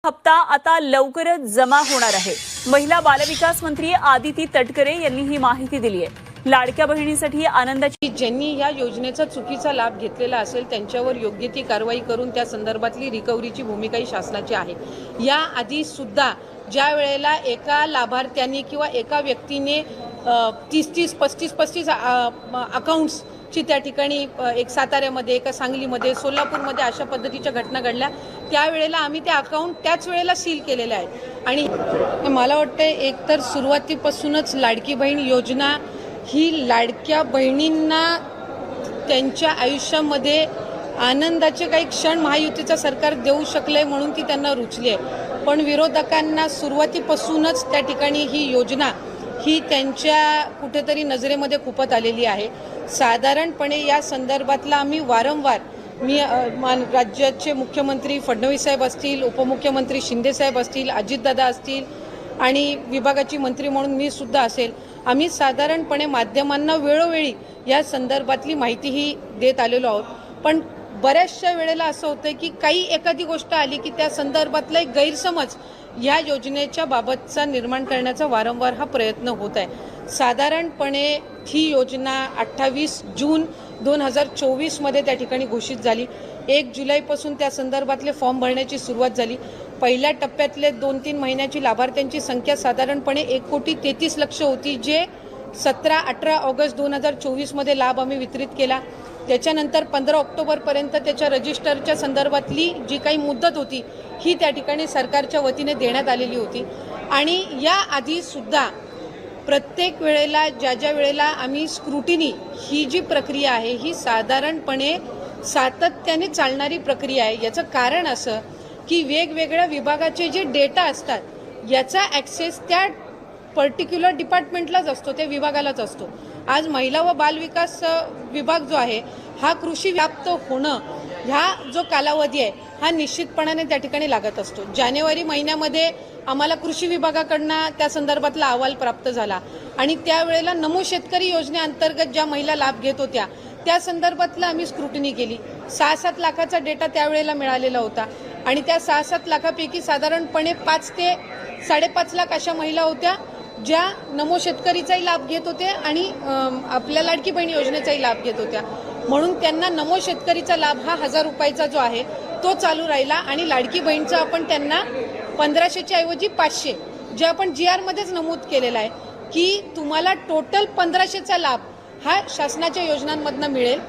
हप्ता आता लवकरच जमा होणार आहे। महिला बालविकास मंत्री आदिती तटकरे यांनी ही माहिती दिली आहे। लाडक्या बहिणीसाठी आनंदाची ज्यांनी या योजनेचा चुकीचा लाभ घेतलेला असेल त्यांच्यावर योग्य ती कारवाई करून त्या संदर्भातली रिकव्हरीची भूमिका ही शासनाची आहे। या आधी सुद्धा ज्या वेळेला एका लाभार्थ्यांनी किंवा एका व्यक्तीने 30-30, 35-35 अकाउंट्स ची त्या ठिकाणी एक साताऱ्यामध्ये, एका सांगलीमध्ये, सोलापूरमध्ये अशा पद्धतीच्या घटना घडल्या, त्यावेळेला आम्ही ते अकाउंट त्याच वेळेला सील केलेले आहेत। आणि मला वाटतं एकतर सुरुवातीपासूनच लाडकी बहीण योजना ही लाडक्या बहिणींना त्यांच्या आयुष्यामध्ये आनंदाचे काही क्षण महायुतीचं सरकार देऊ शकले म्हणून ती त्यांना रुचली आहे। पण विरोधकांना सुरुवातीपासूनच त्या ठिकाणी ही योजना ही त्यांच्या कुठेतरी नजरेमध्ये खुपत आलेली आहे। साधारणपणे या संदर्भातला आम्ही वारंवार राज्याचे मुख्यमंत्री फडणवीस साहेब असतील, उपमुख्यमंत्री शिंदे साहेब असतील, अजितदादा असतील आणि विभागाची मंत्री म्हणून मी सुद्धा असेल, आम्ही साधारणपणे माध्यमांना वेळोवेळी या संदर्भातली माहितीही देत आलेलो आहोत। पण बऱ्याचशा वेळेला असं होतं की काही एखादी गोष्ट आली की त्या संदर्भातला एक गैरसमज या योजनेच्या बाबतचा निर्माण करण्याचा वारंवार हा प्रयत्न होत आहे। साधारणपणे ही योजना 28 जून 2024 मध्ये त्या ठिकाणी घोषित झाली। 1 जुलैपासून त्या संदर्भातले फॉर्म भरण्याची सुरुवात झाली। पहिल्या टप्प्यातले 2-3 महिन्याची लाभार्थ्यांची संख्या साधारणपणे 1,33,00,000 होती, जे 17-18 ऑगस्ट 2024 मध्ये लाभ आम्ही वितरित केला। त्याच्यानंतर 15 ऑक्टोबरपर्यंत त्याच्या रजिस्टरच्या संदर्भातली जी काही मुदत होती ही त्या ठिकाणी सरकारच्या वतीने देण्यात आलेली होती। आणि या आधी सुद्धा प्रत्येक वेळेला ज्या वेळेला आम्ही स्क्रुटिनी ही जी प्रक्रिया आहे ही साधारणपणे सातत्याने चालणारी प्रक्रिया आहे। याचं कारण असं की वेगवेगळ्या विभागाचे जे डेटा असतात याचा ॲक्सेस त्या पर्टिक्युलर डिपार्टमेंटलाच असतो, त्या विभागालाच असतो। आज महिला व बालविकास विभाग जो आहे हा कृषी व्याप्त होणं ह्या जो कालावधी आहे हा निश्चितपणाने त्या ठिकाणी लागत असतो। जानेवारी महिन्यामध्ये आम्हाला कृषी विभागाकडनं त्या संदर्भातला अहवाल प्राप्त झाला आणि त्यावेळेला नमो शेतकरी योजनेअंतर्गत ज्या महिला लाभ घेत होत्या त्या संदर्भातला आम्ही स्क्रुटिनी केली। 6-7 लाखाचा डेटा त्यावेळेला मिळालेला होता आणि त्या 6-7 लाखापैकी साधारणपणे 5 ते 5.5 लाख अशा महिला होत्या ज्या नमो शेतकरीचाही लाभ घेत होत्या आणि आपल्या लाडकी बहीण योजनेचाही लाभ घेत होत्या। म्हणून त्यांना नमो शेतकरीचा लाभ हा 1000 रुपयाचा जो आहे तो चालू राहिला आणि लाडकी बहीणचा आपण त्यांना 1500च्या ऐवजी 500 जे आपण GR मध्येच नमूद केलेला आहे की तुम्हाला टोटल 1500चा लाभ हा शासनाच्या योजनांमधनं मिळेल।